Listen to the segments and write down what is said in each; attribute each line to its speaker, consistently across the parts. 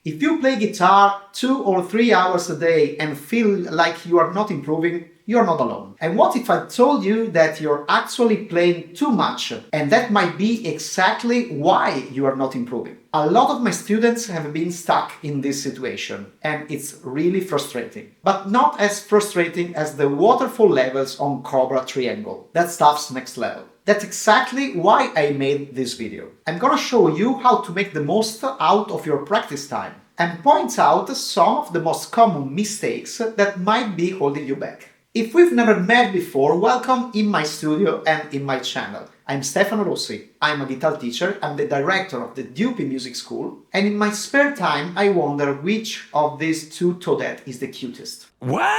Speaker 1: If you play guitar 2 or 3 hours a day and feel like you are not improving, you're not alone. And what if I told you that you're actually playing too much and that might be exactly why you are not improving? A lot of my students have been stuck in this situation and it's really frustrating. But not as frustrating as the waterfall levels on Cobra Triangle. That stuff's next level. That's exactly why I made this video. I'm gonna show you how to make the most out of your practice time and point out some of the most common mistakes that might be holding you back. If we've never met before, welcome in my studio and in my channel. I'm Stefano Rossi. I'm a guitar teacher, I'm the director of the Dupi Music School, and in my spare time I wonder which of these two toadettes is the cutest.
Speaker 2: What?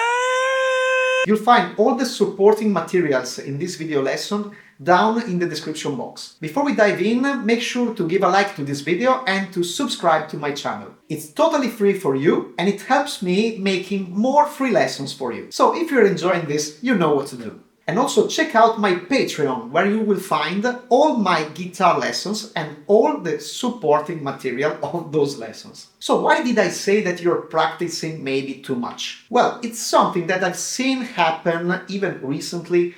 Speaker 1: You'll find all the supporting materials in this video lesson down in the description box. Before we dive in, make sure to give a like to this video and to subscribe to my channel. It's totally free for you and it helps me making more free lessons for you. So if you're enjoying this, you know what to do. And also check out my Patreon, where you will find all my guitar lessons and all the supporting material of those lessons. So why did I say that you're practicing maybe too much? Well, it's something that I've seen happen even recently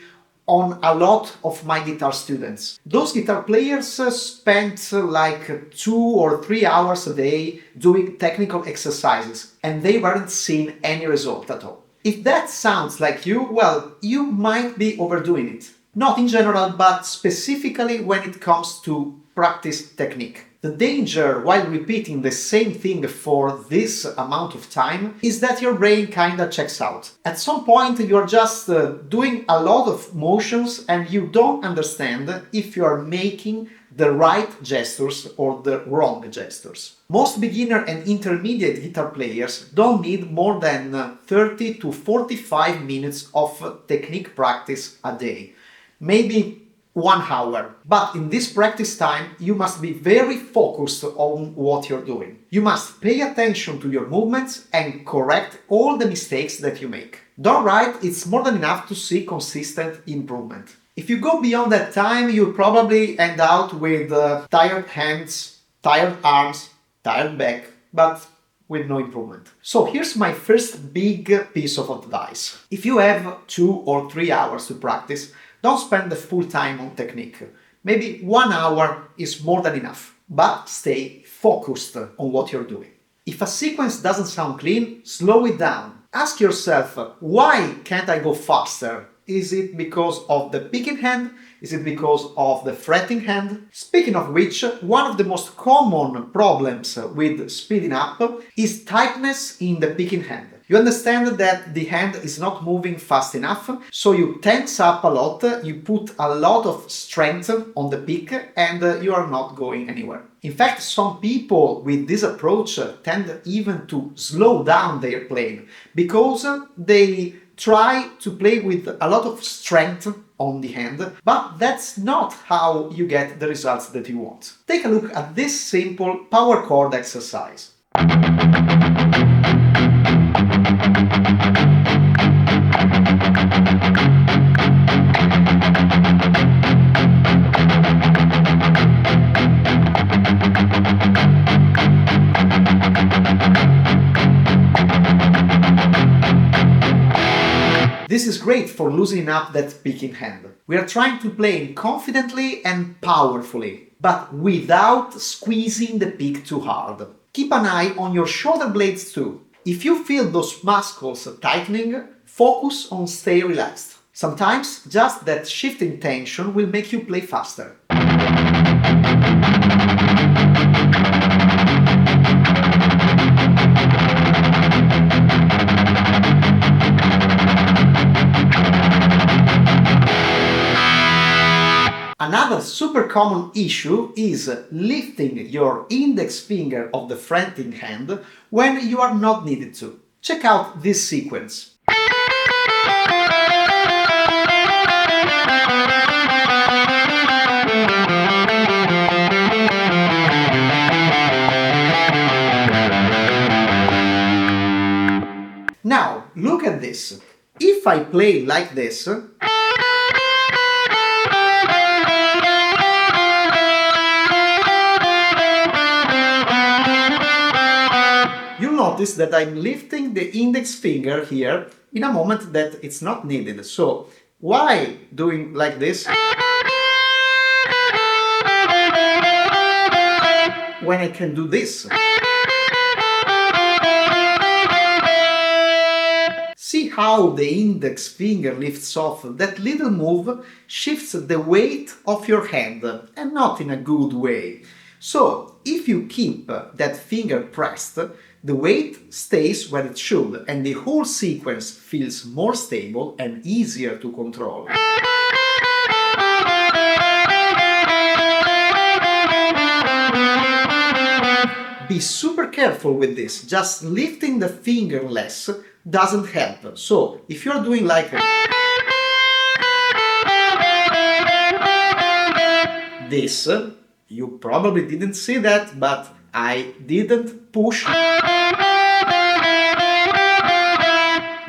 Speaker 1: on a lot of my guitar students. Those guitar players spent like 2 or 3 hours a day doing technical exercises and they weren't seeing any result at all. If that sounds like you, well, you might be overdoing it. Not in general, but specifically when it comes to practice technique. The danger while repeating the same thing for this amount of time is that your brain kinda checks out. At some point you're just doing a lot of motions and you don't understand if you're making the right gestures or the wrong gestures. Most beginner and intermediate guitar players don't need more than 30 to 45 minutes of technique practice a day. Maybe 1 hour. But in this practice time, you must be very focused on what you're doing. You must pay attention to your movements and correct all the mistakes that you make. Done right, it's more than enough to see consistent improvement. If you go beyond that time, you'll probably end out with tired hands, tired arms, tired back, but with no improvement. So here's my first big piece of advice. If you have 2 or 3 hours to practice, don't spend the full time on technique. Maybe 1 hour is more than enough, but stay focused on what you're doing. If a sequence doesn't sound clean, slow it down. Ask yourself, why can't I go faster? Is it because of the picking hand? Is it because of the fretting hand? Speaking of which, one of the most common problems with speeding up is tightness in the picking hand. You understand that the hand is not moving fast enough, so you tense up a lot, you put a lot of strength on the pick and you are not going anywhere. In fact, some people with this approach tend even to slow down their playing because they try to play with a lot of strength on the hand, but that's not how you get the results that you want. Take a look at this simple power chord exercise. This is great for loosening up that picking hand. We are trying to play confidently and powerfully, but without squeezing the pick too hard. Keep an eye on your shoulder blades too. If you feel those muscles tightening, focus on stay relaxed. Sometimes just that shift in tension will make you play faster. Another super common issue is lifting your index finger of the fretting hand when you are not needed to. Check out this sequence. Now, look at this. If I play like this, You'll notice that I'm lifting the index finger here in a moment that it's not needed. So why doing like this when I can do this? See how the index finger lifts off? That little move shifts the weight of your hand, and not in a good way. So, if you keep that finger pressed, the weight stays where it should, and the whole sequence feels more stable and easier to control. Be super careful with this. Just lifting the finger less doesn't help. So, if you're doing like this, you probably didn't see that, but I didn't push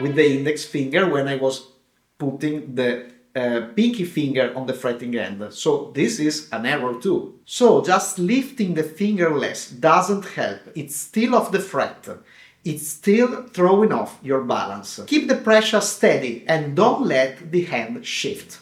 Speaker 1: with the index finger when I was putting the pinky finger on the fretting end. So this is an error too. So just lifting the finger less doesn't help. It's still off the fret. It's still throwing off your balance. Keep the pressure steady and don't let the hand shift.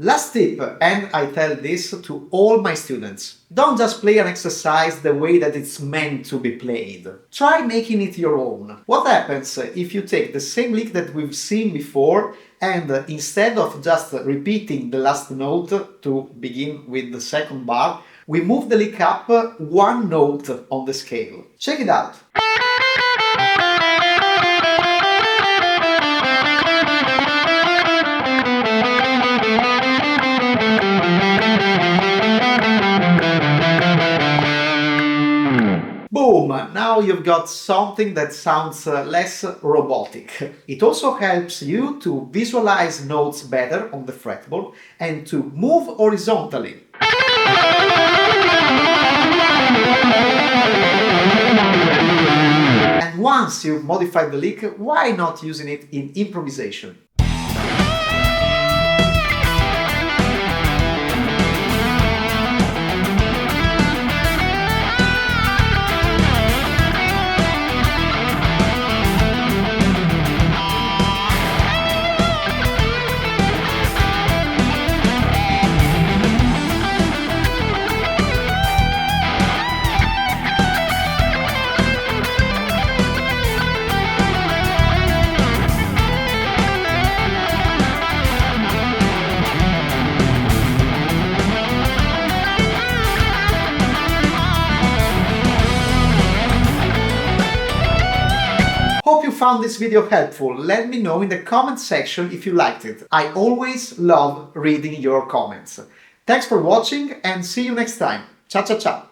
Speaker 1: Last tip, and I tell this to all my students, don't just play an exercise the way that it's meant to be played. Try making it your own. What happens if you take the same lick that we've seen before and instead of just repeating the last note to begin with the second bar, we move the lick up one note on the scale. Check it out. Boom! Now you've got something that sounds less robotic. It also helps you to visualize notes better on the fretboard and to move horizontally. And once you've modified the lick, why not using it in improvisation? Hope you found this video helpful. Let me know in the comment section if you liked it. I always love reading your comments. Thanks for watching and see you next time. Ciao ciao ciao!